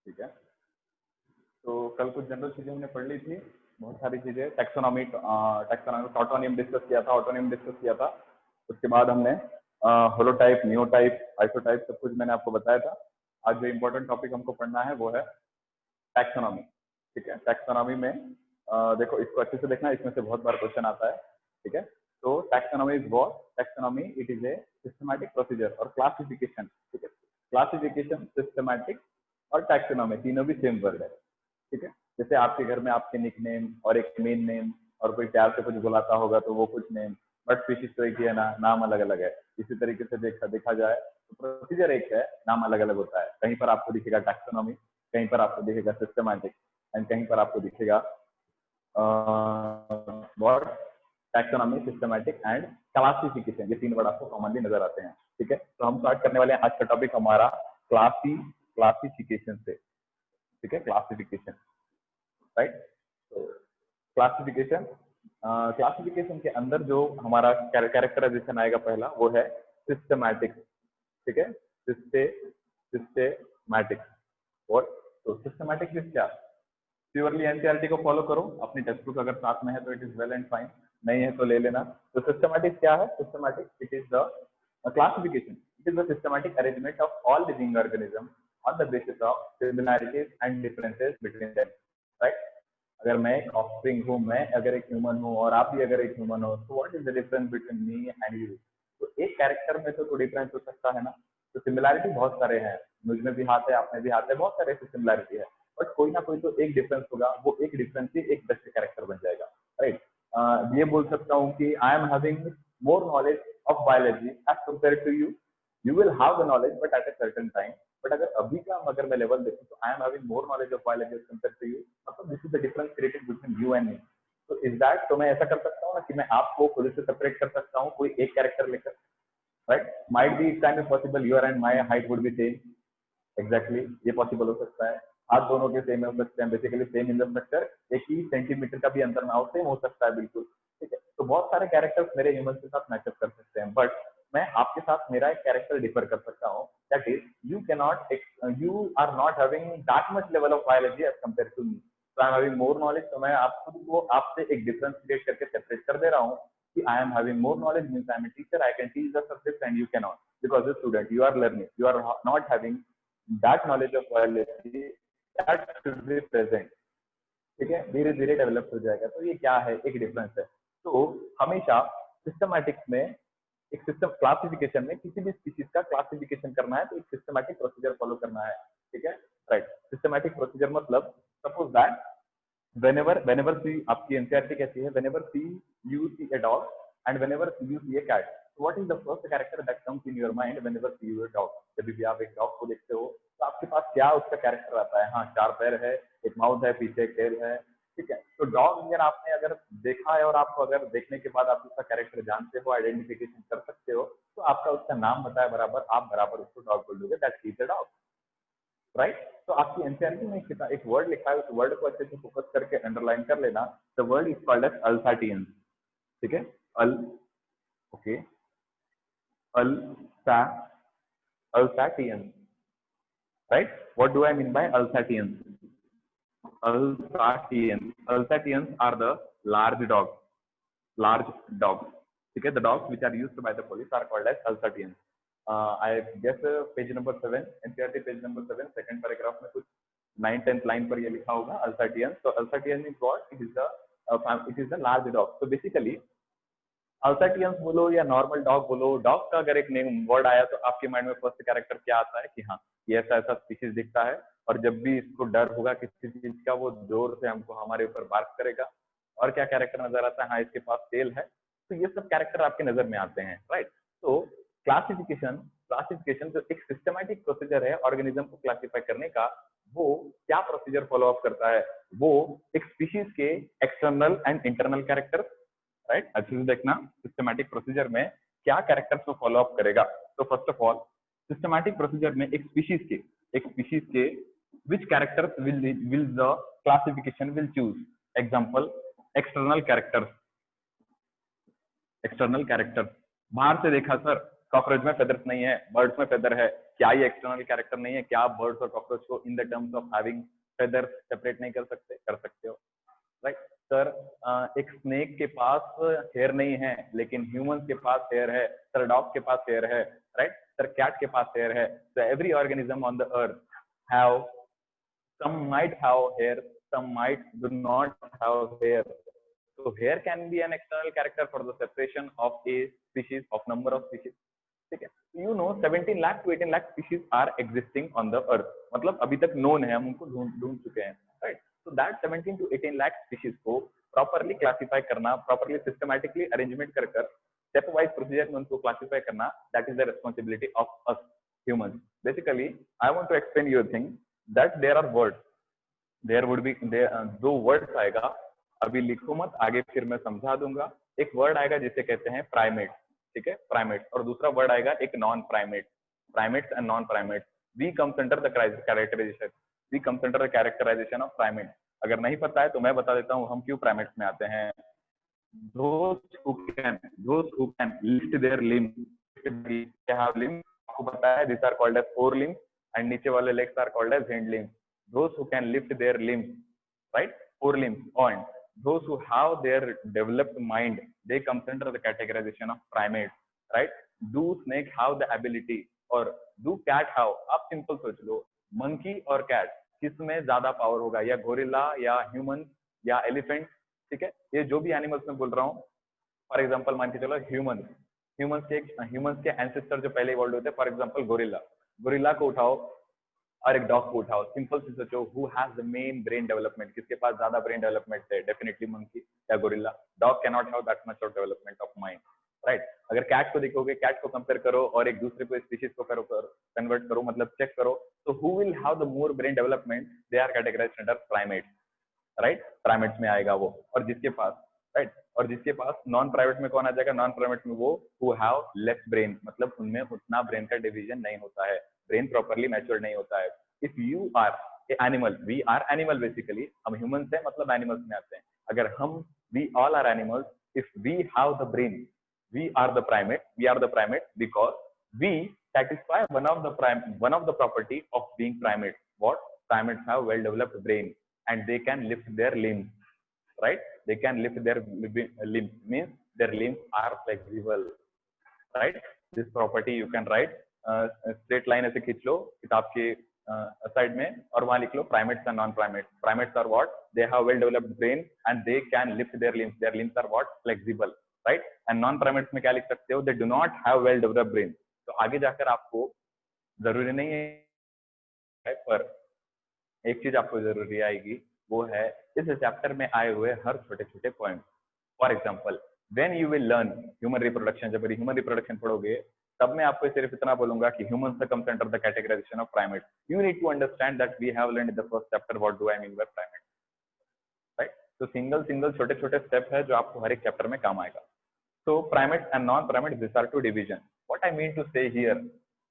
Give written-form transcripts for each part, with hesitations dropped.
ठीक है, तो कल कुछ जनरल चीजें हमने पढ़ ली थी, बहुत सारी चीजें, टैक्सोनॉमी ऑटोनिम डिस्कस किया था, उसके बाद हमने होलोटाइप, नियोटाइप, आइसोटाइप, सब कुछ मैंने आपको बताया था। आज जो इम्पोर्टेंट टॉपिक हमको पढ़ना है वो है टैक्सोनॉमी। ठीक है, टैक्सोनॉमी में देखो, इसको अच्छे से देखना, इसमें से बहुत बार क्वेश्चन आता है। ठीक है, तो taxonomy is what? Taxonomy it is a systematic procedure और क्लासिफिकेशन। ठीक है, क्लासिफिकेशन, सिस्टमैटिक और टैक्सोनॉमी तीनों भी सेम वर्ड है। ठीक है, जैसे आपके घर में आपके निक नेम और एक मेन नेम, और कोई प्यार से कुछ बुलाता होगा तो वो कुछ नेम, बट स्पीशीज तो एक ही है ना, नाम अलग अलग है। इसी तरीके से देखा जाए तो प्रोसीजर एक है, नाम अलग अलग होता है। कहीं पर आपको दिखेगा टैक्सोनॉमी, कहीं पर आपको दिखेगा सिस्टमैटिक, एंड कहीं पर आपको दिखेगा what? Taxonomy, systematic and classification. ये तीन वर्ड आपको कॉमनली नजर आते हैं। ठीक है, तो हम स्टार्ट करने वाले हैं। आज का टॉपिक हमारा क्लासिफिकेशन से। ठीक है, क्लासिफिकेशन, राइट। तो क्लासिफिकेशन, क्लासिफिकेशन के अंदर जो हमारा कैरेक्टराइजेशन आएगा पहला, वो है सिस्टमैटिक। ठीक है, सिस्टेमैटिक। और तो सिस्टमैटिक इज क्या? प्योरली एनसीईआरटी को फॉलो करो, अपनी टेक्स्ट बुक अगर साथ में है तो it is well and fine, नहीं है तो ले लेना। तो सिस्टमैटिक क्या है? Systematic it is the classification. It is the systematic arrangement of all living organisms on the basis of similarities and differences between them. Right? अगर मैं एक ऑफस्प्रिंग हूँ, मैं अगर एक ह्यूमन हूँ और आप भी अगर एक ह्यूमन हो, तो what is the difference between me and you? तो एक कैरेक्टर में तो डिफरेंस हो सकता है ना। तो सिमिलैरिटी बहुत सारे हैं, मुझ में भी हाथ है, आप में भी हाथ है, बहुत सारे सिमिलैरिटी है, बट कोई ना कोई तो एक डिफरेंस होगा, वो एक डिफरेंस ही एक बेस्ट कैरेक्टर बन जाएगा। राइट, ये बोल सकता हूँ कि I am having more knowledge of biology as compared to you. You will have the knowledge, but at a certain time. But अगर मैं लेवल देखूं तो I am having more knowledge of biology as compared to you. मतलब this is the difference created between you and me. So is that, तो मैं ऐसा कर सकता हूँ ना कि मैं आपको खुद से सेपरेट कर सकता हूँ कोई एक कैरेक्टर लेकर, right? Might be it can be possible your and my height would be same. Exactly, ये पॉसिबल हो सकता है। हाथ दोनों के सेम हो सकते हैं, basically same in the structure, एक ही सेंटीमीटर का भी अंतर ना हो, सेम हो सकता है बिल्कुल। ठीक है, तो बहुत सारे कैरेक्टर्स मेरे ह्यूमन के साथ मैचअप कर सकते हैं, बट मैं आपके साथ मेरा एक कैरेक्टर डिफर कर सकता हूँ। That is you can not, you are not having that much level of biology as compare to me. तो I am having more knowledge, तो मैं आप खुद को आपसे एक डिफरेंस क्रिएट करके सेपरेट कर दे रहा हूँ कि I am having more knowledge means I am a teacher, I can teach the subject and you can not, because the student you are learning, you are not having that knowledge of biology that should be present. ठीक है, धीरे धीरे develop हो जाएगा। तो ये क्या है? एक डिफरेंस है। तो हमेशा सिस्टमैटिक में, एक सिस्टम क्लासिफिकेशन में किसी भी स्पीशीज का क्लासिफिकेशन करना है तो एक सिस्टमैटिक प्रोसीजर फॉलो करना है। ठीक है, राइट। सिस्टमैटिक प्रोसीजर मतलब सपोज दैट whenever see, आपकी एनसीईआरटी कहती है whenever see you see a dog and whenever you see a cat, so what is the first character that comes in your mind whenever see you a dog? जब भी आप एक dog को देखते हो तो आपके पास क्या उसका कैरेक्टर आता है? हाँ, 4 पैर है, एक माउथ है, पीछे एक टेल है। ठीक है, तो डॉग अगर आपने अगर देखा है और आपको अगर देखने के बाद आप उसका कैरेक्टर जानते हो, आइडेंटिफिकेशन कर सकते हो, तो आपका उसका नाम बताया बराबर, आप बराबर उसको डॉग बोल दोगे, that is a dog. Right, तो आपकी एनसीईआरटी में एक वर्ड लिखा है, उस वर्ड को अच्छे से फोकस करके अंडरलाइन कर लेना। The word is called as Alsatians. ठीक है, okay, Alsatians, right. What do I mean by Alsatians? Alsatians are the large dogs. ठीक है, the dogs which are used by the police are called as Alsatians. I guess page number 7, NCERT page number 7, second paragraph में कुछ 9th-10th line पर ये लिखा होगा Alsatians. तो Alsatian means what? It is the large dog. So basically अल्साटियंस बोलो या normal dog बोलो, डॉग का अगर एक नेम वर्ड आया तो आपके माइंड में फर्स्ट कैरेक्टर क्या आता है कि हाँ, ये ऐसा ऐसा स्पीशीज दिखता है, और जब भी इसको डर होगा किसी चीज का, वो जोर से हमको हमारे ऊपर बार्क करेगा। और क्या कैरेक्टर नजर आता है? हाँ, इसके पास टेल है। तो ये सब कैरेक्टर आपके नजर में आते हैं, राइट। तो क्लासिफिकेशन जो एक सिस्टमैटिक प्रोसीजर है ऑर्गेनिज्म को क्लासिफाई करने का, वो क्या प्रोसीजर फॉलो अप करता है? वो एक स्पीशीज के external and internal character, right. अच्छे से देखना, सिस्टमैटिक प्रोसीजर में क्या कैरेक्टर्स को फॉलो अप करेगा। तो first of all systematic procedure में एक स्पीशीज के which characters will the classification will choose? Example, external characters. बाहर से देखा सर, कॉकरोच में फेदर्स नहीं है, बर्ड्स में फेदर है, क्या ये एक्सटर्नल कैरेक्टर नहीं है? क्या आप बर्ड्स और कॉकरोच को in the terms of having feathers separate नहीं कर सकते? कर सकते हो, राइट? सर एक स्नेक के पास हेयर नहीं है लेकिन ह्यूमंस के पास हेयर है, सर डॉग के पास हेयर है, राइट? सर कैट के पास हेयर है। So every organism on the earth have, some might have hair, some might do not have hair. So hair can be an external character for the separation of a species, of number of species. ठीक है, you know 17 lakh to 18 lakh species are existing on the earth. मतलब अभी तक known है, हम उनको ढूंढ चुके हैं, right? So that 17 to 18 lakh species को properly classify करना, properly systematically arrangement कर step wise procedure में उनको classify करना, that is the responsibility of us humans. Basically I want to explain you a thing that there are words, there would be दो words आएगा, अभी लिखो मत, आगे फिर मैं समझा दूंगा। एक वर्ड आएगा जिसे कहते हैं प्राइमेट, ठीक है, प्राइमेट, और दूसरा वर्ड आएगा एक non primate, primates and non primate. We comes under the characterization, we comes under the characterization of primate. अगर नहीं पता है तो मैं बता देता हूँ हम क्यों प्राइमेट्स में आते हैं। those who can lift their limbs, they have limbs, आपको पता है these are called as four limbs and नीचे वाले legs are called as hind limbs. Those who can lift their limbs, right, four limbs, on those who have their developed mind, they comes under the categorization of primates, right? Do snake have the ability और do cat have? आप simple सोच लो, monkey और cat किसमें ज्यादा power होगा, या gorilla या human या एलिफेंट, ठीक है? ये जो भी एनिमल्स में बोल रहा हूँ, फॉर एग्जांपल मान के चलो ह्यूमंस के एंसेस्टर जो पहले इवॉल्व होते हैं, फॉर एग्जांपल गोरिल्ला, गोरिल्ला को उठाओ और एक डॉग को उठाओ, सिंपल से सोचो who has the main brain development, किसके पास ज्यादा ब्रेन डेवलपमेंट है? डेफिनेटली मंकी या gorilla. Dog can not have that much of development of mind, right? अगर कैट को देखोगे, कैट को कंपेयर करो और एक दूसरे को स्पीशीज को कन्वर्ट करो, मतलब चेक करो, तो who will have the more brain development? They are categorized under primates, right? Primates में आएगा वो। और जिसके पास, राइट, और जिसके पास नॉन प्राइवेट में कौन आ जाएगा? नॉन प्राइवेट में वो हु हैव लेस ब्रेन, मतलब उनमें उतना ब्रेन का डिवीजन नहीं होता है, ब्रेन प्रॉपर्ली मैच्योर नहीं होता है। If you are a animal, we are animal basically, हम ह्यूमंस हैं मतलब एनिमल्स में आते हैं। अगर हम, we all are animals, if we have the brain, we are the primate because we satisfy one of the property of being primate. What? Primates have well developed brain and they can lift their limbs, right? They can lift their limbs, means their limbs are flexible, right? This property you can write straight line ऐसे खींच लो किताब के side में और वहां लिख लो primates and non primates. Primates are what? They have well developed brain and they can lift their limbs. Their limbs are what? Flexible, right? And non primates में क्या लिख सकते हो? They do not have well developed brain. तो आगे जाकर आपको जरूरी नहीं है, पर एक चीज आपको जरूरी आएगी, वो है इस चैप्टर में आए हुए हर छोटे छोटे point. For example when you will learn human reproduction, जब ह्यूमन रिप्रोडक्शन पढ़ोगे तब मैं आपको सिर्फ इतना बोलूंगा कि humans comes under the categorization of primates. You need to understand that we have learned in the first chapter what do I mean by primates, right? तो सिंगल छोटे छोटे स्टेप है जो आपको हर एक चैप्टर में काम आएगा। So primates and non-primates, these are two division. What I mean to say here,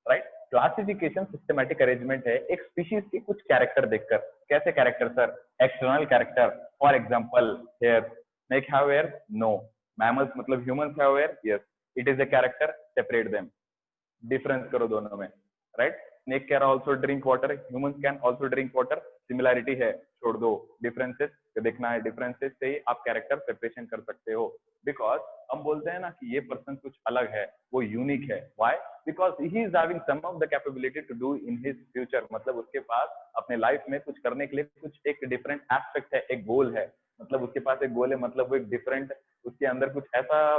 right? Classification systematic arrangement है एक species के कुछ character देखकर। कैसे character sir? External character. For example, hair. Snake have hair? No. Mammals मतलब humans have hair? Yes. It is a character. Separate them. Difference करो दोनों में, right? Snake can also drink water. Humans can also drink water. Similarity है, छोड़ दो। Differences देखना है, differences से ही आप character separation कर सकते हो। Because हम बोलते हैं ना कि ये पर्सन कुछ अलग है, वो यूनिक है। Why? Because he is having some of the capability to do in his future. मतलब उसके पास अपने लाइफ में कुछ करने के लिए कुछ एक डिफरेंट एस्पेक्ट है, एक गोल है, मतलब उसके पास एक गोल है, मतलब वो एक डिफरेंट, उसके अंदर कुछ ऐसा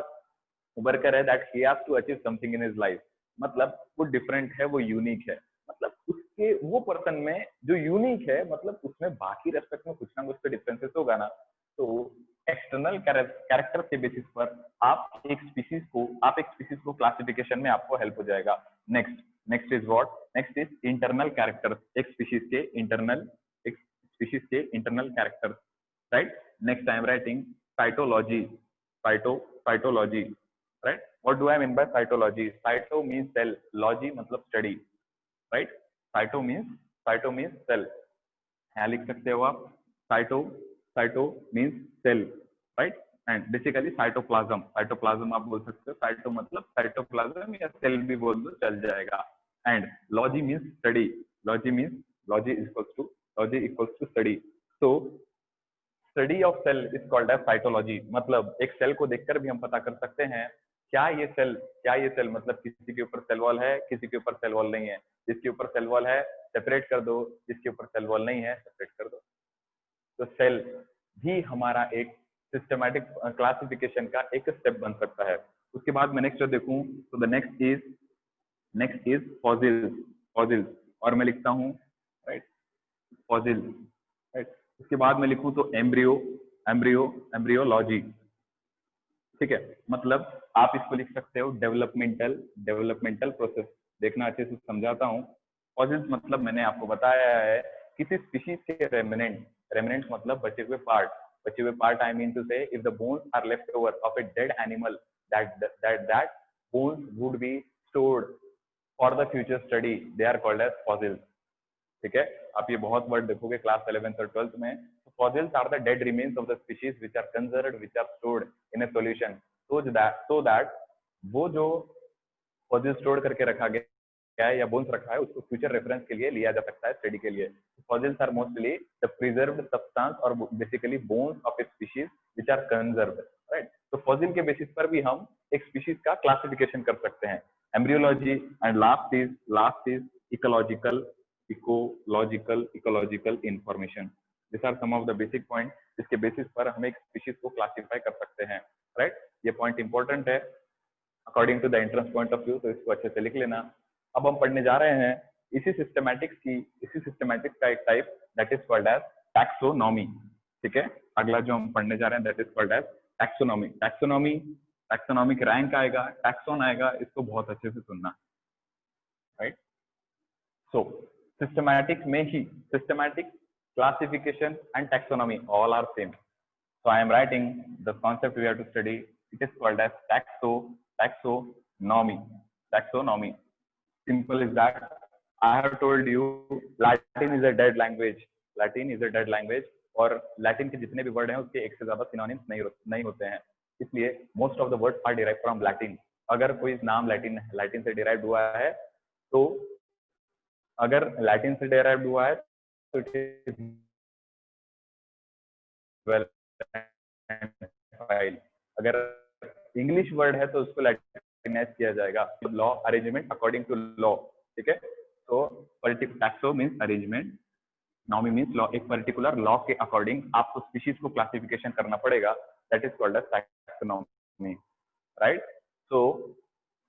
उभर कर है that he has to achieve something in his life. मतलब वो डिफरेंट है, वो यूनिक है, मतलब उसके वो पर्सन में जो यूनिक है, मतलब उसमें बाकी रेस्पेक्ट में कुछ ना कुछ तो डिफरेंसेस होगा ना। तो एक्सटर्नल कैरेक्टर के बेसिस पर आप एक स्पीशीज को क्लासिफिकेशन में आपको हेल्प हो जाएगा। Next is what? Next is internal character, एक स्पीशीज के internal character, right? Next I am writing cytology, right? What do I mean by cytology? Cyto means cell, logy मतलब study, right? Cyto means cell. यहाँ लिख सकते हो आप cyto means cell, right? And basically cytoplasm आप बोल सकते हो। cyto मतलब cytoplasm या cell भी बोल दो चल जाएगा। and logy means study. Logy equals to study. So study of cell is called as cytology. मतलब एक सेल को देखकर भी हम पता कर सकते हैं क्या ये सेल मतलब किसी के ऊपर सेल वॉल है, किसी के ऊपर सेल वॉल नहीं है। जिसके ऊपर सेल वॉल है सेपरेट कर दो, जिसके ऊपर सेल वॉल नहीं है सेपरेट कर दो। तो सेल भी हमारा एक सिस्टमैटिक क्लासिफिकेशन का एक स्टेप बन सकता है। उसके बाद मैं नेक्स्ट देखूं तो द नेक्स्ट इज फॉसिल्स और मैं लिखता हूं राइट फॉसिल्स राइट। उसके बाद मैं लिखूं तो एम्ब्रियोलॉजी। ठीक है, मतलब आप इसको लिख सकते हो डेवलपमेंटल प्रोसेस। देखना अच्छे से समझाता हूँ। फॉसिल्स मतलब मैंने आपको बताया है किसी स्पीशीज के रेमिनेंट मतलब बचे हुए part I mean to say if the bones are left over of a dead animal that bones would be stored for the future study, they are called as fossils। ठीक है, आप ये बहुत word देखोगे class 11th और 12th में। fossils are the dead remains of the species which are conserved, which are stored in a solution so that वो जो फॉसिल स्टोर करके रखा गया है या बोन्स रखा है उसको फ्यूचर रेफरेंस के लिए लिया जा सकता है स्टडी के लिए। Fossils are mostly the preserved substance और basically bones of a species which are conserved right. तो फॉसिल के बेसिस पर भी हम एक स्पीशीज का क्लासिफिकेशन कर सकते हैं। Embryology and last is ecological information. This are some of the basic point जिसके बेसिस पर हम एक स्पीशीज को क्लासिफाई कर सकते हैं राइट। ये पॉइंट इंपॉर्टेंट है according to the entrance point of view, तो इसको अच्छे से लिख लेना। अब हम पढ़ने जा रहे हैं इसी सिस्टमैटिक्स का एक type that is called as taxonomy. ठीक है, अगला जो हम पढ़ने जा रहे हैं that is called as taxonomy. Taxonomy का रैंक आएगा, टैक्सोन आएगा, इसको बहुत अच्छे से सुनना राइट। सो सिस्टमैटिक में ही systematic classification and taxonomy all are same. So I am writing the concept we have to study. It is called as taxonomy. Simple is that I have told you Latin is a dead language. और Latin के जितने भी word हैं उसके एक से ज्यादा synonyms नहीं होते हैं, इसलिए most of the words are derived from Latin. अगर कोई नाम Latin से derived हुआ है तो it is well फाइल। अगर इंग्लिश वर्ड है तो उसको लैटिनाइज किया जाएगा। Law arrangement according to law. ठीक है, तो taxo means arrangement, nomy means law. एक पर्टिकुलर लॉ के अकॉर्डिंग आपको स्पीशीज को क्लासिफिकेशन करना पड़ेगा, that is called as taxonomy right. So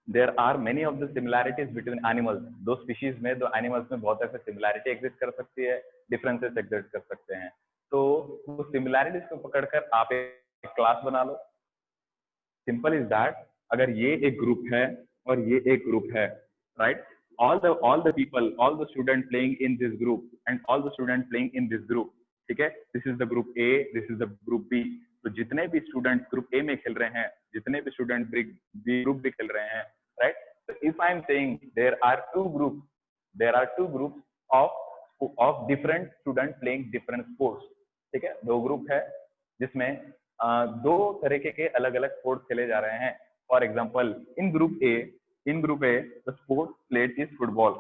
there are many of the similarities between animals. दो स्पीशीज में, दो एनिमल्स में बहुत ऐसे सिमिलैरिटी एग्जिस्ट कर सकती है, डिफरेंसेस एग्जिस्ट कर सकते हैं। तो वो सिमिलैरिटीज को पकड़कर आप एक क्लास बना लो। सिंपल इज दैट अगर ये एक ग्रुप है और ये एक ग्रुप है right, all the people, all the students playing in this group and all the students playing in this group। ठीक है, this is the group A, this is the group B। तो जितने भी स्टूडेंट ग्रुप ए में खेल रहे हैं, जितने भी स्टूडेंट बी ग्रुप भी खेल रहे हैं राइट। तो if I am saying there are two groups of different student playing different sports. ठीक है, दो ग्रुप है जिसमें दो तरीके के अलग अलग स्पोर्ट्स खेले जा रहे हैं। For example in group A the sport played is football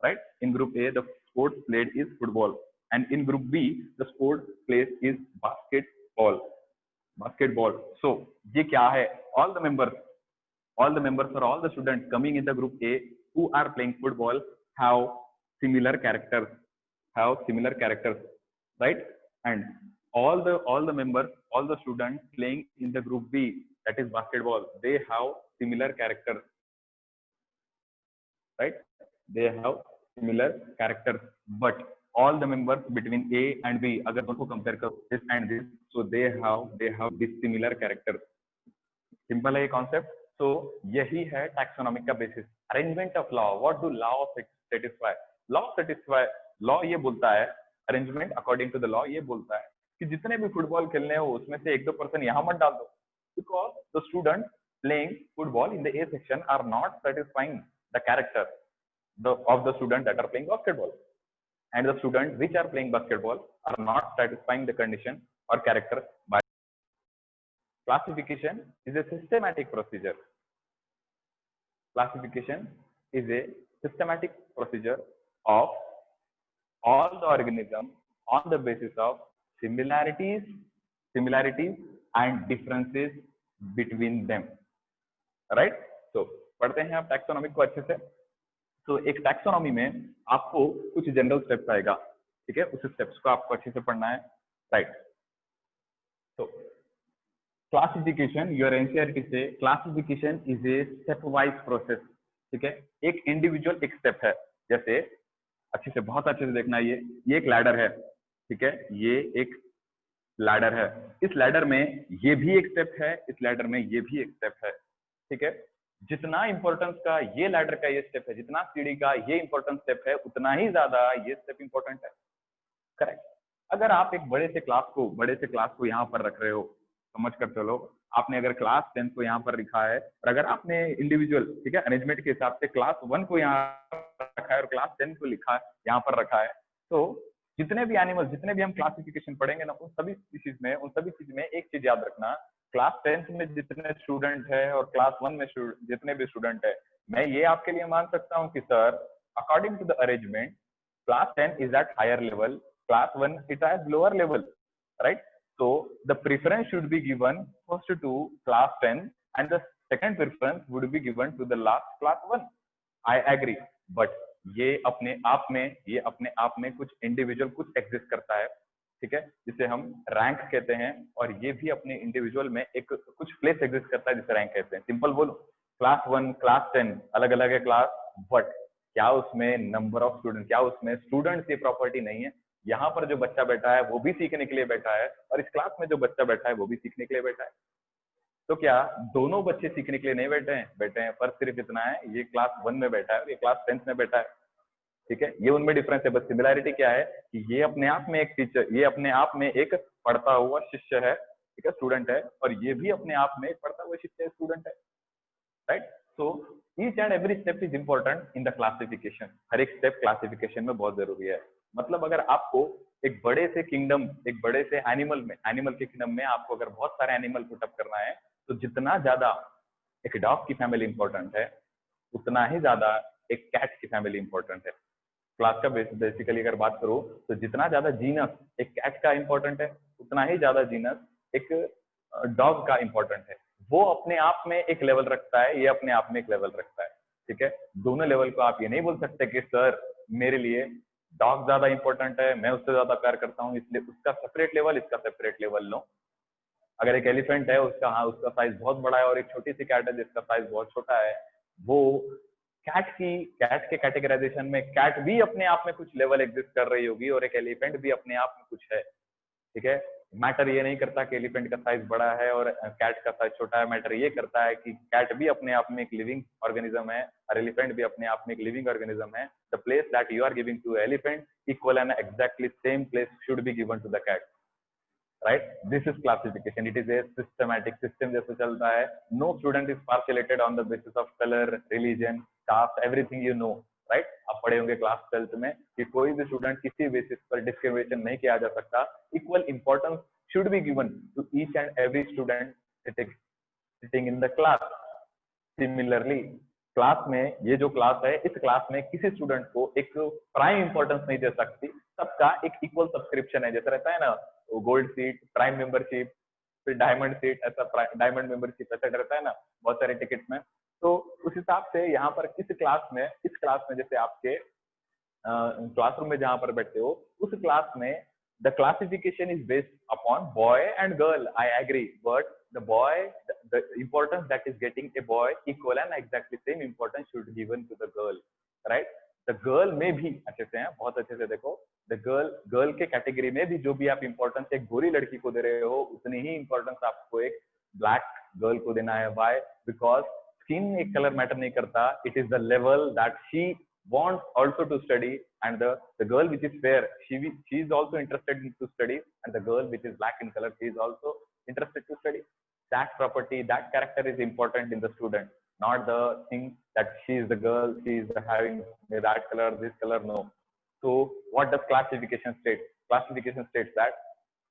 right. In group A the sport played is football and in group B the sport played is basketball. So ये क्या है, all the members or all the students coming in the group A who are playing football have similar characters right, and all the members, all the students playing in the group B that is basketball, they have similar characters right, they have similar characters, but all the members between A and B अगर दोनों को compare करो this and this, so they have dissimilar characters। Simple है ये concept. तो यही है taxonomic का basis. Arrangement of law, what do law satisfy? Law ये बोलता है, arrangement according to the law ये बोलता है कि जितने भी फुटबॉल खेलने हो उसमें से 1-2 पर्सन यहाँ मत डाल दो, because the student playing football in the A section are not satisfying the character of the student that are playing basketball, and the students which are playing basketball are not satisfying the condition or character by classification is a systematic procedure. Classification is a systematic procedure of all the organisms on the basis of similarities and differences between them, right? So पढ़ते हैं आप taxonomy को अच्छे से। तो एक taxonomy में आपको कुछ जनरल स्टेप्स आएगा, ठीक है, उस स्टेप्स को आपको अच्छे से पढ़ना है, राइट? तो क्लासिफिकेशन, योर एनसीईआरटी से classification is a step wise process, ठीक है, एक इंडिविजुअल एक स्टेप है। जैसे अच्छे से, बहुत अच्छे से देखना, ये एक लैडर है, ठीक है, ये एक लैडर है, इस लैडर में ये भी एक स्टेप है, इस लैडर में ये भी एक स्टेप है, ठीक है। जितना इंपॉर्टेंस का ये लैडर का ये स्टेप है, जितना सीढ़ी का ये इंपॉर्टेंट स्टेप है, उतना ही ज्यादा ये स्टेप इंपॉर्टेंट है, करेक्ट। अगर आप एक बड़े से क्लास को यहाँ पर रख रहे हो, समझ कर चलो, आपने अगर क्लास 10 को यहाँ पर लिखा है, और अगर आपने इंडिविजुअल, ठीक है, अरेंजमेंट के हिसाब से क्लास 1 को यहाँ रखा है और क्लास 10 को लिखा है यहाँ पर रखा है, तो जितने भी एनिमल, जितने भी हम क्लासिफिकेशन पढ़ेंगे ना, उन सभी चीज में एक चीज याद रखना, क्लास 10 में जितने स्टूडेंट है और क्लास 1 में जितने भी स्टूडेंट है, मैं ये आपके लिए मान सकता हूँ कि sir according to the arrangement class 10 is at higher level, class 1 it at lower level, right? So the preference should be given first to class 10 and the second preference would be given to the last class 1. I agree, but ये अपने आप में कुछ individual कुछ exist करता है, ठीक है, जिसे हम रैंक कहते हैं, और ये भी अपने इंडिविजुअल में एक कुछ प्लेस एग्जिस्ट करता है जिसे रैंक कहते हैं। सिंपल बोलो, क्लास 1 क्लास 10 अलग अलग है क्लास, बट क्या उसमें नंबर ऑफ स्टूडेंट, क्या उसमें स्टूडेंट की प्रॉपर्टी नहीं है? यहाँ पर जो बच्चा बैठा है वो भी सीखने के लिए बैठा है, और इस क्लास में जो बच्चा बैठा है वो भी सीखने के लिए बैठा है। तो क्या दोनों बच्चे सीखने के लिए नहीं बैठे हैं, पर सिर्फ इतना है, ये क्लास 1 में बैठा है और ये क्लास 10 में बैठा है, ठीक है, ये उनमें डिफरेंस है। बस सिमिलैरिटी क्या है कि ये अपने आप में एक टीचर, ये अपने आप में एक पढ़ता हुआ शिष्य है, ठीक है, स्टूडेंट है, और ये भी अपने आप में एक पढ़ता हुआ शिष्य स्टूडेंट है, right? So each and every step is important in the classification. हर एक स्टेप क्लासिफिकेशन में बहुत जरूरी है। मतलब अगर आपको एक बड़े से किंगडम, एक बड़े से एनिमल के किंगडम में आपको अगर बहुत सारे एनिमल पुटअप करना है, तो जितना ज्यादा एक डॉग की फैमिली इंपॉर्टेंट है, उतना ही ज्यादा एक कैट की फैमिली इंपॉर्टेंट है। क्लास का बेसिकली अगर बात करूं, तो जितना ज्यादा जीनस एक कैट का इंपॉर्टेंट है, उतना ही ज्यादा जीनस एक डॉग का इंपॉर्टेंट है। वो अपने आप में एक लेवल रखता है, ये अपने आप में एक लेवल रखता है, ठीक है। दोनों लेवल को आप ये नहीं बोल सकते कि सर मेरे लिए डॉग ज्यादा इंपॉर्टेंट है, मैं उससे ज्यादा प्यार करता हूँ, इसलिए उसका सेपरेट लेवल, इसका सेपरेट लेवल लो। अगर एक एलिफेंट है, उसका साइज बहुत बड़ा है, और एक छोटी सी कैट है जिसका साइज बहुत छोटा है, वो कैट के कैटेगराइजेशन में कैट भी अपने आप में कुछ लेवल एग्जिस्ट कर रही होगी, और एक एलिफेंट भी अपने आप में कुछ है, ठीक है। मैटर ये नहीं करता कि एलिफेंट का साइज बड़ा है और कैट का साइज छोटा है, मैटर ये करता है कि कैट भी अपने आप में एक लिविंग ऑर्गेनिज्म है, और एलिफेंट भी अपने आप में एक लिविंग ऑर्गेनिज्म है। The place that you are giving to elephant equal and exactly same place should be given to the cat, right? This is classification, it is a systematic system जैसे चलता है। No student is parcellated on the basis of colour, religion, caste, everything you know, right? आप पढ़े होंगे class 12th में कि कोई भी स्टूडेंट किसी बेसिस पर डिस्क्रिमिनेशन नहीं किया जा सकता। Equal importance should be given to each and every student sitting in the class. Similarly, class में ये जो क्लास है, इस क्लास में किसी स्टूडेंट को एक प्राइम इंपॉर्टेंस नहीं दे सकती, सबका एक इक्वल सब्सक्रिप्शन है। जैसे रहता है ना गोल्ड सीट, प्राइम मेंबरशिप, फिर डायमंड सीट, ऐसा डायमंड मेंबरशिप ऐसा रहता है ना बहुत सारे टिकट में। तो उस हिसाब से यहाँ पर इस क्लास में जैसे आपके क्लासरूम में जहां पर बैठते हो, उस क्लास में the classification is based upon boy and girl. I agree, but the importance that is getting a boy equal and exactly same importance should be given to the girl, right? The girl में भी अच्छे से हैं, बहुत अच्छे से देखो, the girl के कैटेगरी में भी जो भी आप इंपॉर्टेंस एक गोरी लड़की को दे रहे हो, उतनी ही इंपॉर्टेंस आपको एक ब्लैक गर्ल को देना है। Why? Because स्किन एक कलर मैटर नहीं करता, it is the level that she wants also to study, and the girl which is fair, she is also interested in to study, and the girl which is black in color, she is also interested to study. That property, that character is important in the student, not the thing that she is the girl, she is having that color, this color, no. So what does classification state? Classification states that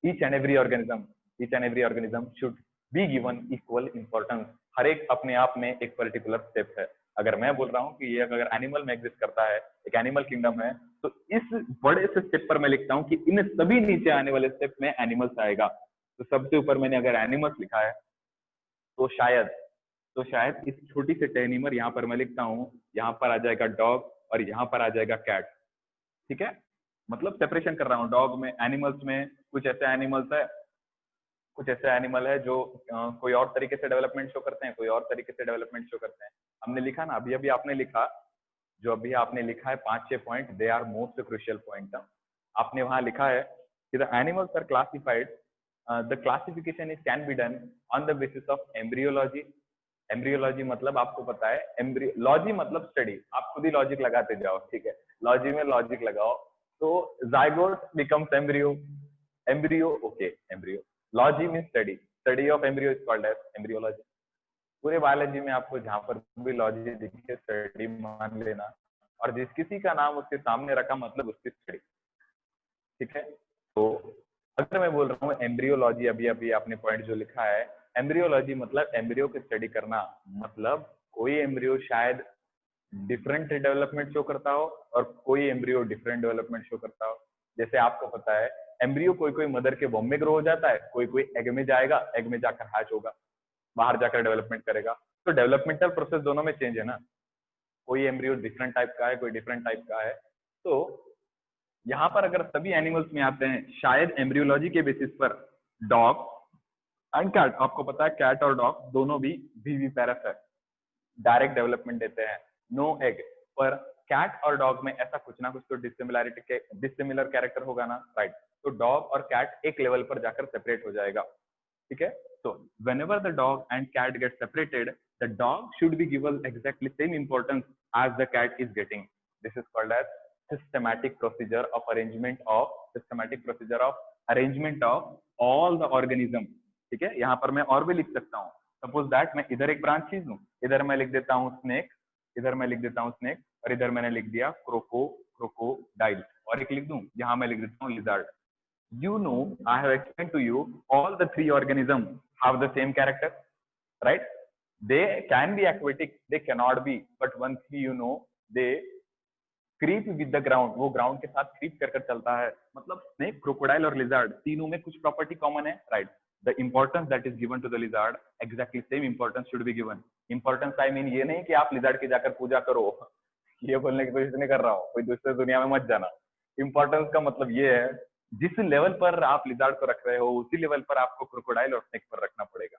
each and every organism should be given equal importance. हर एक अपने आप में एक particular step है, अगर मैं बोल रहा हूँ कि ये अगर एनिमल में एग्जिस्ट करता है, एक एनिमल किंगडम है, तो इस बड़े से स्टेप पर मैं लिखता हूँ कि इन सभी नीचे आने वाले स्टेप में एनिमल्स आएगा। तो सबसे ऊपर मैंने अगर एनिमल्स लिखा है तो शायद इस छोटी सी टेनिमर यहाँ पर मैं लिखता हूँ, यहाँ पर आ जाएगा डॉग और यहाँ पर आ जाएगा कैट। ठीक है, मतलब सेपरेशन कर रहा हूँ। डॉग में, एनिमल्स में कुछ ऐसे एनिमल्स है, कुछ ऐसे एनिमल है जो कोई और तरीके से डेवलपमेंट शो करते हैं, कोई और तरीके से डेवलपमेंट शो करते हैं। हमने लिखा ना, अभी अभी आपने लिखा, जो अभी आपने लिखा है 5-6 point, they are most crucial point. आपने वहां लिखा है कि the animals are classified, the classification is can be done on the basis of embryology. Embryology मतलब आपको पता है, एम्ब्रियोलॉजी मतलब स्टडी, आप खुद ही लॉजिक लगाते जाओ, ठीक है, लॉजी में लॉजिक लगाओ। तो zygote becomes embryo, embryo okay, embryo. Logy mean study, study of embryo is called as embryology. पूरे बायोलॉजी में आपको जहां पर भी लॉजी दिखे स्टडी मान लेना, और जिस किसी का नाम उसके सामने रखा मतलब उसकी स्टडी। ठीक है, तो अगर मैं बोल रहा हूँ एम्ब्रियोलॉजी, अभी अभी आपने पॉइंट जो लिखा है, एम्ब्रियोलॉजी मतलब एम्ब्रियो की स्टडी करना, मतलब कोई एम्ब्रियो शायद डिफरेंट डेवलपमेंट शो करता हो और कोई एम्ब्रियो डिफरेंट डेवलपमेंट शो करता हो। जैसे आपको पता है एम्ब्रियो कोई कोई मदर के वॉम में ग्रो हो जाता है, कोई कोई एग में जाएगा, एग में जाकर हैच होगा, बाहर जाकर डेवलपमेंट करेगा। तो डेवलपमेंटल प्रोसेस दोनों में चेंज है ना, कोई एम्ब्रियो डिफरेंट टाइप का है, कोई डिफरेंट टाइप का है। तो यहाँ पर अगर सभी एनिमल्स में आते हैं, शायद एम्ब्रियोलॉजी के बेसिस पर डॉग एंड कैट, आपको पता है कैट और डॉग दोनों भी विविपेरस है, डायरेक्ट डेवलपमेंट देते हैं, नो एग। पर कैट और डॉग में ऐसा कुछ ना कुछ तो डिसिमिलर कैरेक्टर होगा ना, राइट। तो डॉग और कैट एक लेवल पर जाकर सेपरेट हो जाएगा। ठीक है, तो whenever the dog and cat get separated, the dog should be given exactly same importance as the cat is getting. This is called as systematic procedure of arrangement of all the organism. ठीक है, यहाँ पर मैं और भी लिख सकता हूँ। सपोज दैट मैं इधर एक ब्रांच चीज लूँ, इधर मैं लिख देता हूँ स्नेक, इधर मैं लिख देता हूँ स्नेक, और इधर मैंने लिख दिया क्रोकोडाइल, और एक लिख दूं, यहाँ मैं लिख देता हूँ lizard. You know, I have explained to you, all the three organisms have the same character, right? They can be aquatic, they cannot be, but one thing you know, they creep with the ground, वो ground के साथ creep कर चलता है। मतलब snake, crocodile और lizard तीनों में कुछ property common है, right? The importance that is given to the lizard, exactly same importance should be given. Importance I mean ये नहीं कि आप lizard की जाकर पूजा करो, ये बोलने की कोशिश नहीं कर रहा हूँ, कोई दूसरे दुनिया में मत जाना। इंपॉर्टेंस का मतलब ये है, जिस लेवल पर आप लिजार्ड को रख रहे हो उसी लेवल पर आपको क्रोकोडाइल और स्नेक पर रखना पड़ेगा।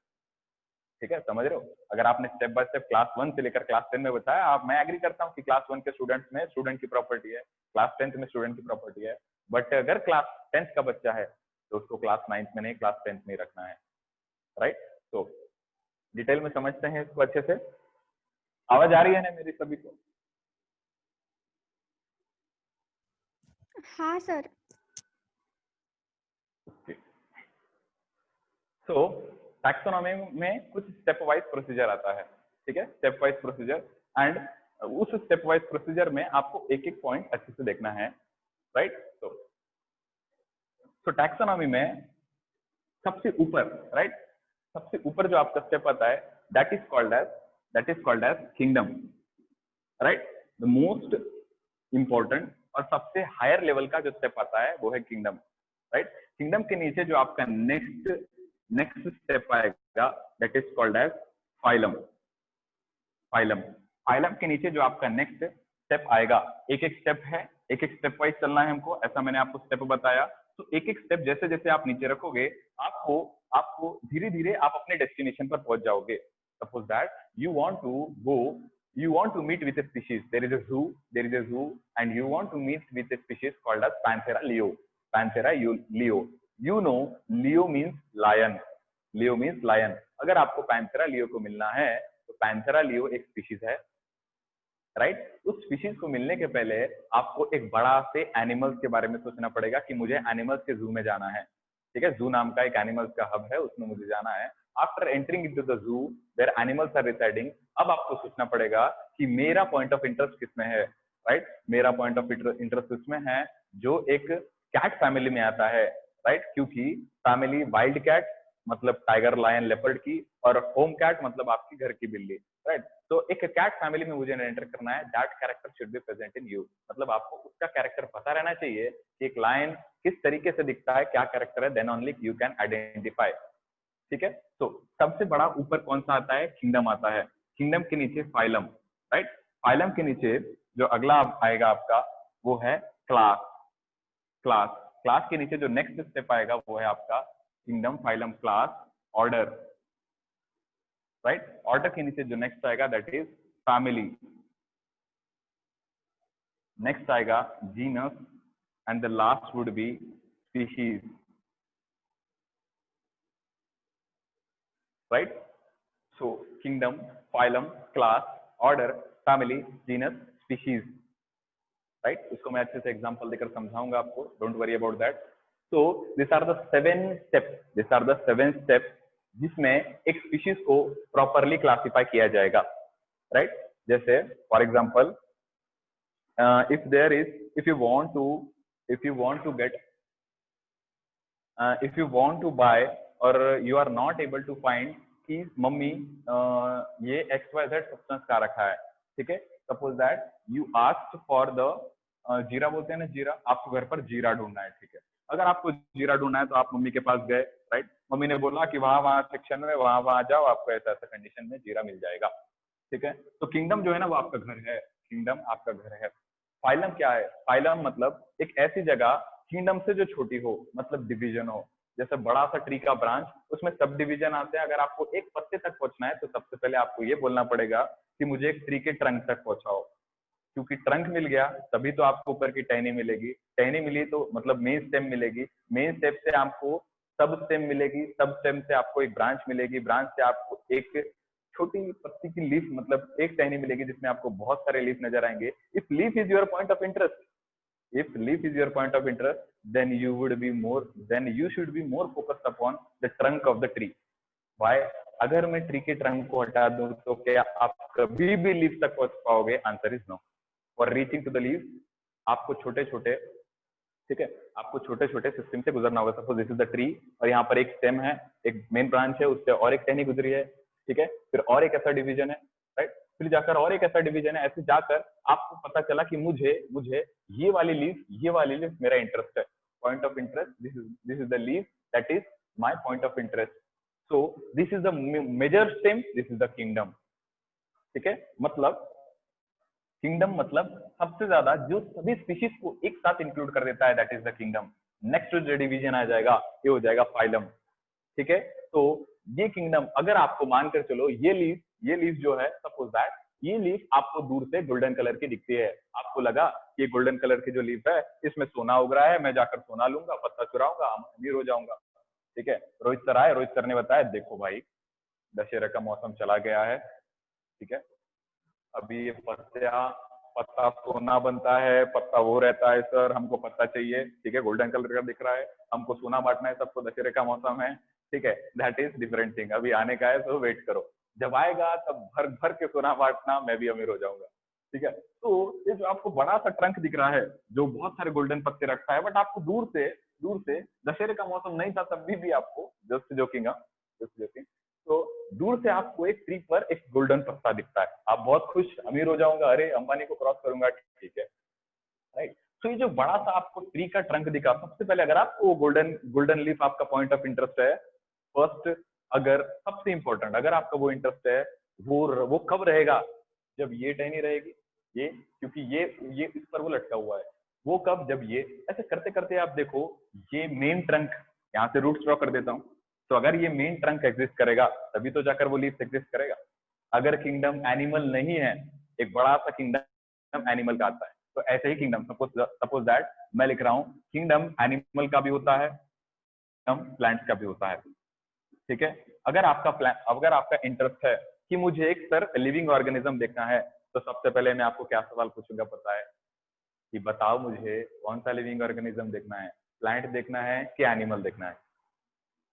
ठीक है, समझ रहे हो? अगर आपने स्टेप बाय स्टेप क्लास 1 से लेकर क्लास 10 में बताया, आप, मैं एग्री करता हूँ कि क्लास 1 के स्टूडेंट्स में स्टूडेंट की प्रॉपर्टी है, क्लास 10th में स्टूडेंट की प्रॉपर्टी है, बट अगर क्लास 10th का बच्चा है तो उसको क्लास 9th में नहीं, क्लास 10th में ही रखना है, राइट। तो डिटेल में समझते हैं इसको अच्छे से। आवाज आ रही है ना मेरी सभी को? हाँ सर। तो टैक्सोनॉमी में कुछ स्टेप वाइज प्रोसीजर आता है, ठीक है, स्टेप वाइज प्रोसीजर, एंड उस स्टेप वाइज प्रोसीजर में आपको एक एक पॉइंट अच्छे से देखना है, राइट। तो टैक्सोनॉमी में सबसे ऊपर, राइट, सबसे ऊपर जो आपका स्टेप आता है, that is called as kingdom, right. The most important और सबसे हायर लेवल का जो स्टेप आता है वो है किंगडम, राइट। किंगडम के नीचे जो आपका नेक्स्ट स्टेप आएगा, that is called as phylum. Phylum के नीचे जो आपका नेक्स्ट स्टेप आएगा, एक एक स्टेप है, एक एक स्टेप वाइज चलना है हमको, ऐसा मैंने आपको स्टेप बताया। तो एक एक स्टेप जैसे जैसे आप नीचे रखोगे, आपको धीरे धीरे आप अपने डेस्टिनेशन पर पहुंच जाओगे। Suppose that you want to meet with a species, there is a zoo and you want to meet with a species called as Panthera leo. You know, leo means lion. अगर आपको Panthera leo को मिलना है तो Panthera leo एक species है, right. उस species को मिलने के पहले आपको एक बड़ा से एनिमल्स के बारे में सोचना पड़ेगा कि मुझे एनिमल्स के जू में जाना है, ठीक है। जू नाम का एक एनिमल्स का हब है, उसमें मुझे जाना है। After entering into the zoo where animals are residing, अब आपको सोचना पड़ेगा कि मेरा पॉइंट ऑफ इंटरेस्ट किसमें है, राइट। मेरा पॉइंट ऑफ इंटरेस्ट उसमें है जो एक कैट फैमिली में आता है, राइट, क्योंकि फैमिली वाइल्ड कैट, मतलब टाइगर, लायन, लेपर्ड की, और होम कैट मतलब आपकी घर की बिल्ली, राइट। तो एक कैट फैमिली में मुझे एंटर करना है, that character should be present in you, मतलब आपको उसका कैरेक्टर पता रहना चाहिए कि एक लायन किस तरीके से दिखता है, क्या कैरेक्टर है, then only you can identify. ठीक है, तो सबसे बड़ा ऊपर कौन सा आता है, किंगडम आता है, किंगडम के नीचे फाइलम, राइट। फाइलम के नीचे जो अगला आएगा आपका वो है क्लास। क्लास क्लास के नीचे जो नेक्स्ट स्टेप आएगा वो है आपका kingdom, phylum, class, order, right. Order के नीचे जो नेक्स्ट आएगा दैट इज फैमिली, नेक्स्ट आएगा genus, and the last would be species, right. So kingdom, phylum, class, order, family, genus, species, right. इसको मैं अच्छे से एग्जांपल देकर समझाऊंगा आपको, don't worry about that. So this are the 7 steps, this are the 7 steps जिसमें एक species को प्रॉपरली क्लासिफाई किया जाएगा, राइट। जैसे for example if there is, if you want to, if you want to get if you want to buy or you are not able to find कि mummy ये XYZ substance का रखा है, ठीक है। Suppose that you asked for the जीरा, बोलते हैं ना जीरा, आपको घर पर जीरा ढूंढना है, ठीक है। अगर आपको जीरा ढूंढना है तो आप मम्मी के पास गए, राइट। मम्मी ने बोला कि वहां वहां सेक्शन में वहां वहां जाओ, आपको ऐसा ऐसा कंडीशन में जीरा मिल जाएगा, ठीक है। तो किंगडम जो है ना वो आपका घर है, किंगडम आपका घर है। फाइलम क्या है, फाइलम मतलब एक ऐसी जगह किंगडम से जो छोटी हो, मतलब डिवीजन हो, जैसे बड़ा सा ट्री का ब्रांच, उसमें सब डिवीजन आते हैं। अगर आपको एक पत्ते तक पहुंचना है तो सबसे पहले आपको ये बोलना पड़ेगा कि मुझे एक ट्री के ट्रंक तक पहुंचाओ, क्योंकि ट्रंक मिल गया तभी तो आपको ऊपर की टहनी मिलेगी, टहनी मिली तो मतलब मेन स्टेम मिलेगी, मेन स्टेम से आपको सब स्टेम मिलेगी, सब स्टेम से आपको एक ब्रांच मिलेगी, ब्रांच से आपको एक छोटी पत्ती की लीफ, मतलब एक टहनी मिलेगी जिसमें आपको बहुत सारे लीफ नजर आएंगे। If leaf is your point of interest, if leaf is your point of interest, then you would be more, then you should be more focused upon the trunk of the tree. Why? अगर मैं tree के trunk को हटा दूं तो क्या आप कभी भी लीफ तक पहुंच पाओगे? Answer is no. For reaching to the leaf आपको छोटे छोटे, ठीक है, आपको छोटे छोटे सिस्टम से गुजरना होगा। Suppose this is the tree और यहाँ पर एक स्टेम है, एक मेन ब्रांच है, उससे और एक टहनी गुजरी है, ठीक है, फिर और एक ऐसा डिवीजन है, राइट, फिर जाकर और एक ऐसा डिवीजन है, ऐसे जाकर आपको पता चला कि मुझे मुझे ये वाली लीफ मेरा इंटरेस्ट है, point of interest, this is the leaf that is my point of interest. So this is the major stem, this is the kingdom, ठीक है। मतलब किंगडम मतलब सबसे ज्यादा जो सभी स्पीशीज को एक साथ इंक्लूड कर देता है, that is the kingdom. Next जो डिवीजन आ जाएगा ये हो जाएगा फाइलम, ठीक है। तो ये किंगडम, अगर आपको मानकर चलो ये लीफ जो है, सपोज दैट ये लीफ आपको दूर से गोल्डन कलर की दिखती है, आपको लगा ये गोल्डन कलर की जो लीफ है इसमें सोना उग रहा है, मैं जाकर सोना लूंगा, पत्ता चुराऊंगा, अमीर हो जाऊंगा, ठीक है। रोहित सर आए, रोहित सर ने बताया देखो भाई दशहरे का मौसम चला गया है, ठीक है, अभी ये पत्ता सोना बनता है, पत्ता वो रहता है सर, हमको पत्ता चाहिए, ठीक है, गोल्डन कलर का दिख रहा है, हमको सोना बांटना है सबको, दशहरे का मौसम है, ठीक है, दैट इज डिफरेंट थिंग। अभी आने का है तो वेट करो, जब आएगा तब भर भर के सोना बांटना, मैं भी अमीर हो जाऊंगा, ठीक है। तो ये जो आपको बड़ा सा ट्रंक दिख रहा है जो बहुत सारे गोल्डन पत्ते रखता है, बट आपको दूर से दशहरे का मौसम नहीं था तब भी आपको, जस्ट जोकिंग, तो दूर से आपको एक ट्री पर एक गोल्डन पत्ता दिखता है, आप बहुत खुश, अमीर हो जाऊंगा, अरे अंबानी को क्रॉस करूंगा, ठीक है, राइट। तो ये जो बड़ा सा आपको ट्री का ट्रंक दिखा, सबसे पहले अगर आपको गोल्डन लीफ आपका पॉइंट ऑफ इंटरेस्ट है, फर्स्ट, अगर सबसे इंपॉर्टेंट अगर आपका वो इंटरेस्ट है, वो कब रहेगा? जब ये टहनी रहेगी, ये, क्योंकि ये इस पर वो लटका हुआ है, वो कब? जब ये ऐसे करते करते आप देखो, ये मेन ट्रंक, यहाँ से रूट ड्रॉ कर देता हूँ, तो अगर ये मेन ट्रंक एग्जिस्ट करेगा तभी तो जाकर वो लीफ एग्जिस्ट करेगा। अगर किंगडम एनिमल नहीं है, एक बड़ा सा किंगडम एनिमल का आता है, तो ऐसे ही किंगडम, सपोज दैट मैं लिख रहा हूँ किंगडम एनिमल का भी होता है, किंगडम प्लांट्स का भी होता है, ठीक है। अगर आपका इंटरेस्ट है कि मुझे एक सर लिविंग ऑर्गेनिज्म देखना है, तो सबसे पहले मैं आपको क्या सवाल पूछूंगा पता है? कि बताओ मुझे कौन सा लिविंग ऑर्गेनिज्म देखना है, प्लांट देखना है कि एनिमल देखना है?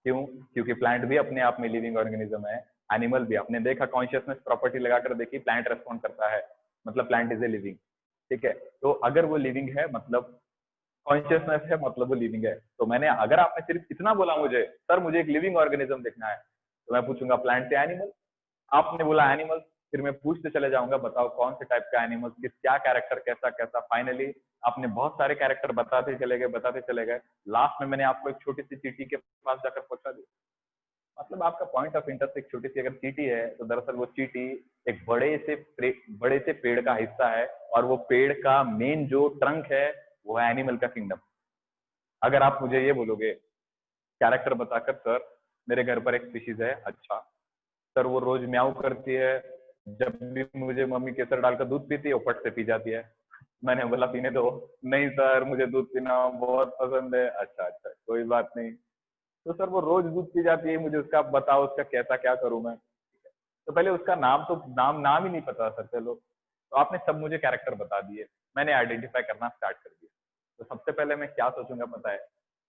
क्यों? क्योंकि प्लांट भी अपने आप में लिविंग ऑर्गेनिज्म है, एनिमल भी। आपने देखा कॉन्शियसनेस प्रॉपर्टी लगाकर देखी, प्लांट रेस्पॉन्ड करता है, मतलब प्लांट इज ए लिविंग, ठीक है। तो अगर वो लिविंग है मतलब कॉन्शियसनेस है मतलब वो लिविंग है। तो मैंने, अगर आपने सिर्फ इतना बोला मुझे, सर मुझे एक लिविंग ऑर्गेनिज्म देखना है, तो मैं पूछूंगा प्लांट से एनिमल। आपने बोला एनिमल, फिर मैं पूछते चले जाऊंगा बताओ कौन से टाइप का एनिमल, किस क्या कैरेक्टर, कैसा कैसा। फाइनली आपने बहुत सारे कैरेक्टर बताते चले गए, लास्ट में मैंने आपको एक छोटी सी चींटी के पास जाकर पहुंचा दिया। मतलब आपका पॉइंट ऑफ इंटरेस्ट एक छोटी सी अगर चींटी है, तो दरअसल वो चींटी एक बड़े से पेड़ का हिस्सा है, और वो पेड़ का मेन जो ट्रंक है वो है एनिमल का किंगडम। अगर आप मुझे ये बोलोगे कैरेक्टर बताकर, सर मेरे घर पर एक स्पीशीज है, अच्छा सर वो रोज म्याऊ करती है, जब भी मुझे मम्मी केसर डालकर दूध पीती है वो फट से पी जाती है। मैंने बोला पीने दो, नहीं सर मुझे दूध पीना बहुत पसंद है, अच्छा अच्छा कोई बात नहीं। तो सर वो रोज दूध पी जाती है, मुझे उसका बताओ उसका कैसा क्या करूं मैं। तो पहले उसका नाम, तो नाम ही नहीं पता सर, चलो तो आपने सब मुझे कैरेक्टर बता दिए, मैंने आइडेंटिफाई करना स्टार्ट कर दिया। तो सबसे पहले मैं क्या सोचूंगा पता है,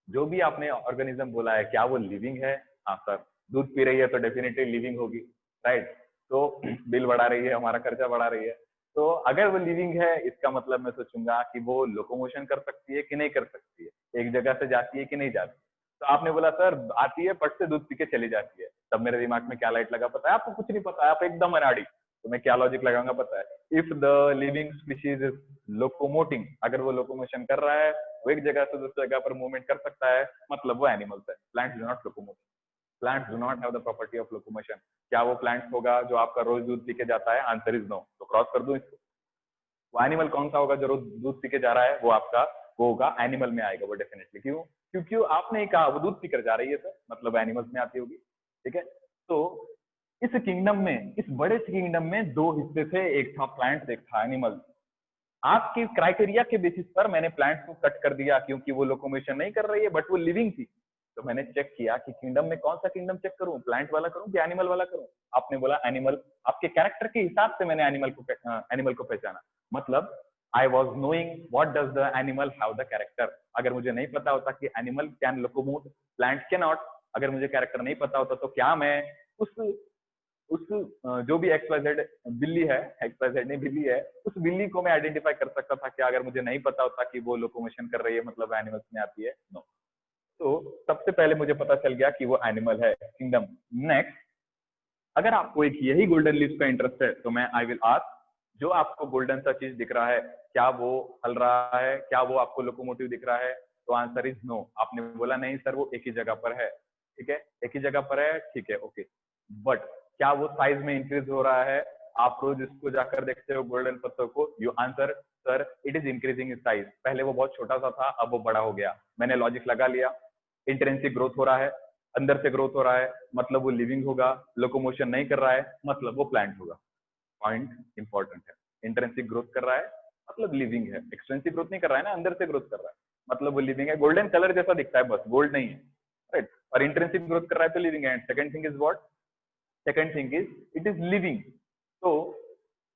जो भी आपने ऑर्गेनिज्म बोला है क्या वो लिविंग है? हाँ सर, दूध पी रही है तो डेफिनेटली लिविंग होगी, राइट। तो बिल बढ़ा रही है, हमारा खर्चा बढ़ा रही है, तो अगर वो लिविंग है इसका मतलब मैं सोचूंगा कि वो लोकोमोशन कर सकती है कि नहीं कर सकती है, एक जगह से जाती है कि नहीं जाती। तो आपने बोला सर आती है पट से दूध पी के चली जाती है, तब मेरे दिमाग में क्या लाइट लगा पता है? आपको कुछ नहीं पता है, आप एकदम अनाड़ी। तो मैं क्या लॉजिक लगाऊंगा पता है, if the living species is locomoting, अगर वो लोकोमोशन कर रहा है, वो एक जगह से दूसरी जगह पर मूवमेंट कर सकता है, मतलब वो एनिमल्स है। Plants do not locomote, plants do not have the property of locomotion. क्या वो प्लांट्स होगा जो आपका रोज दूध पी के जाता है? Answer is no. तो क्रॉस कर दूं इसको। वो एनिमल कौन सा होगा जो रोज दूध पी के जा रहा है? वो आपका वो होगा, एनिमल में आएगा वो डेफिनेटली। क्यों? क्योंकि आपने ही कहा वो दूध पीकर जा रही है सर, मतलब एनिमल्स में आती होगी, ठीक है। तो इस किंगडम में, इस बड़े से किंगडम में दो हिस्से थे, एक था प्लांट्स एक था एनिमल्स। आपके क्राइटेरिया के बेसिस पर मैंने प्लांट्स को कट कर दिया क्योंकि वो लोकोमोशन नहीं कर रही है बट वो लिविंग थी। तो मैंने चेक किया कि किंगडम में कौन सा किंगडम चेक करूं, प्लांट वाला करूं कि एनिमल वाला करूं? आपने बोला एनिमल। आपके कैरेक्टर के हिसाब से मैंने एनिमल को पहचाना। मतलब I was knowing what does the animal have the character. अगर मुझे नहीं पता होता कि animal can locomote, plant can not, अगर मुझे कैरेक्टर नहीं पता होता तो क्या मैं उस जो भी XYZ बिल्ली है, XYZ नहीं बिल्ली है, उस बिल्ली को मैं आइडेंटिफाई कर सकता था क्या, अगर मुझे नहीं पता होता कि वो लोकोमोशन कर रही है मतलब एनिमल्स में आती है? नो। तो सबसे पहले मुझे पता चल गया कि वो एनिमल है, किंगडम। नेक्स्ट, अगर आपको एक यही गोल्डन लीफ का इंटरेस्ट है तो मैं आई विल आस्क, जो आपको गोल्डन सा चीज दिख रहा है क्या वो हल रहा है, क्या वो आपको लोकोमोटिव दिख रहा है? तो आंसर इज नो। आपने बोला नहीं सर वो एक ही जगह पर है, ठीक है, एक ही जगह पर है, ठीक है, ओके। बट क्या वो साइज में इंक्रीज हो रहा है? आप रोज इसको जाकर देखते हो गोल्डन पत्थर को, you answer sir it is increasing in size. पहले वो बहुत छोटा सा था, अब वो बड़ा हो गया। मैंने लॉजिक लगा लिया, इंट्रिंसिक ग्रोथ हो रहा है, अंदर से ग्रोथ हो रहा है, मतलब वो लिविंग होगा। लोकोमोशन नहीं कर रहा है, मतलब वो प्लांट होगा। पॉइंट इंपॉर्टेंट है। इंट्रिंसिक ग्रोथ कर रहा है मतलब लिविंग है, एक्सटेंसिव ग्रोथ नहीं कर रहा है ना, अंदर से ग्रोथ कर रहा है मतलब वो लिविंग है। गोल्डन कलर जैसा दिखता है बस, गोल्ड नहीं है, राइट। और इंट्रिंसिक ग्रोथ कर रहा है तो लिविंग है। Second thing is what? Second thing is it is living. तो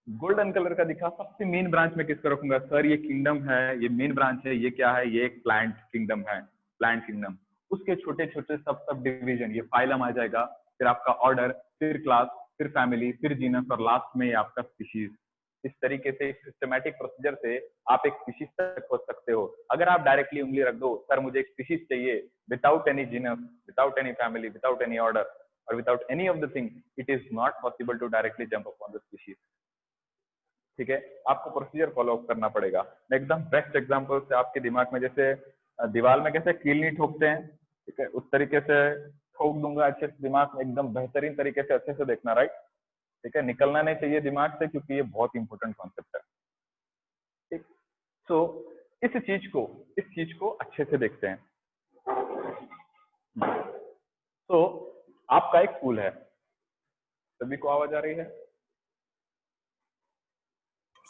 गोल्डन कलर का दिखा, सबसे मेन ब्रांच में किसको रखूंगा? सर ये किंगडम है, ये मेन ब्रांच है, ये क्या है? ये एक प्लांट किंगडम है, प्लांट किंगडम। उसके छोटे छोटे सब डिवीजन, ये फाइलम आ जाएगा, फिर आपका ऑर्डर, फिर क्लास, फिर फैमिली, फिर जीनस, और लास्ट में आपका स्पीशीज। इस तरीके से सिस्टमैटिक प्रोसीजर से आप एक स्पीशीज तक पहुंच सकते हो। अगर आप डायरेक्टली उंगली रख दो सर मुझे एक स्पीशीज चाहिए, without any genus, without any family, without any order और without any of the thing, it is not possible to directly jump upon the species, ठीक है। आपको प्रोसीजर फॉलो अप करना पड़ेगा। मैं एकदम बेस्ट एग्जांपल से आपके दिमाग में, जैसे दीवार में कैसे कील नहीं ठोकते हैं, ठीक है, उस तरीके से ठोक दूंगा अच्छे से दिमाग में, एकदम बेहतरीन तरीके से अच्छे से देखना, राइट, ठीक है। निकलना नहीं चाहिए दिमाग से क्योंकि ये बहुत इंपॉर्टेंट कॉन्सेप्ट है, ठीक। सो इस चीज को अच्छे से देखते हैं। तो आपका एक स्कूल है, सभी को आवाज आ रही है?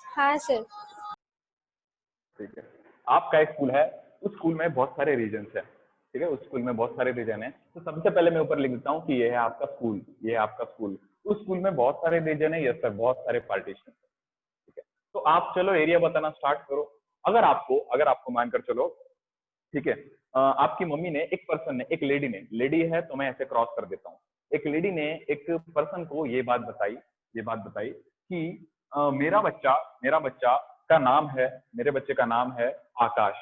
हाँ सर। ठीक है, आपका एक स्कूल है, उस स्कूल में बहुत सारे रीजन्स है, ठीक है, उस स्कूल में बहुत सारे रीजन है। तो सबसे पहले मैं ऊपर लिख देता हूँ कि ये है आपका स्कूल, ये है आपका स्कूल। उस स्कूल में बहुत सारे रीजन है, यस सर, बहुत सारे पार्टीशन, ठीक है। तो आप चलो एरिया बताना स्टार्ट करो। अगर आपको मानकर चलो, ठीक है, आपकी मम्मी ने, एक पर्सन ने, एक लेडी है तो मैं ऐसे क्रॉस कर देता हूँ, एक लेडी ने एक पर्सन को ये बात बताई कि मेरा बच्चा का नाम है, मेरे बच्चे का नाम है आकाश।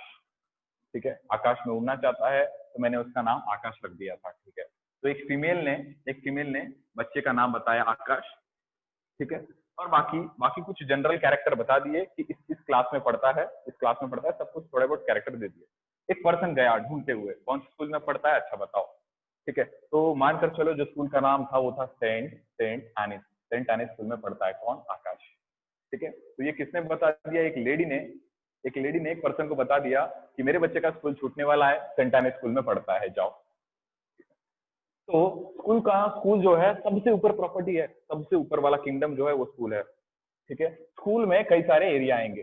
ठीक है, आकाश में उड़ना चाहता है तो मैंने उसका नाम आकाश रख दिया था। ठीक है, तो एक फीमेल ने बच्चे का नाम बताया आकाश। ठीक है, और बाकी बाकी कुछ जनरल कैरेक्टर बता दिए कि इस क्लास में पढ़ता है, इस क्लास में पढ़ता है, सब कुछ थोड़े बहुत कैरेक्टर दे दिए। एक पर्सन गया ढूंढते हुए, कौन से स्कूल में पढ़ता है, अच्छा बताओ। ठीक है, तो मानकर चलो जो स्कूल का नाम था वो था सेंट एनिस स्कूल में पढ़ता है कौन, आकाश। ठीक है, तो ये किसने बता दिया, एक लेडी ने एक पर्सन को बता दिया कि मेरे बच्चे का स्कूल छूटने वाला है, सेंट एनिस स्कूल में पढ़ता है, जाओ। तो स्कूल जो है सबसे ऊपर प्रॉपर्टी है, सबसे ऊपर वाला किंगडम जो है वो स्कूल है। ठीक है, स्कूल में कई सारे एरिया आएंगे,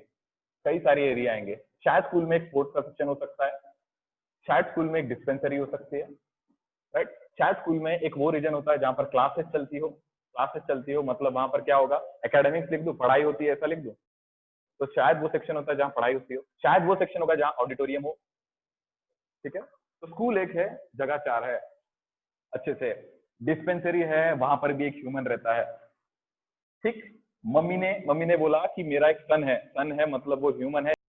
कई सारे एरिया आएंगे। शायद स्कूल में एक स्पोर्ट्स का सेक्शन हो सकता है, शायद स्कूल में एक डिस्पेंसरी हो सकती है, राइट। शायद स्कूल में एक वो रीजन होता है जहां पर क्लासेस चलती हो मतलब वहां पर क्या होगा, एकेडमिक्स लिख दो, पढ़ाई होती है ऐसा लिख दो, तो शायद वो सेक्शन होता है जहां पढ़ाई होती हो, शायद वो सेक्शन होगा जहां ऑडिटोरियम हो। ठीक है, तो स्कूल एक है, जगह चार है अच्छे से। डिस्पेंसरी है, वहां पर भी एक ह्यूमन रहता है। ठीक, मम्मी ने बोला कि मेरा एक सन है मतलब वो ह्यूमन है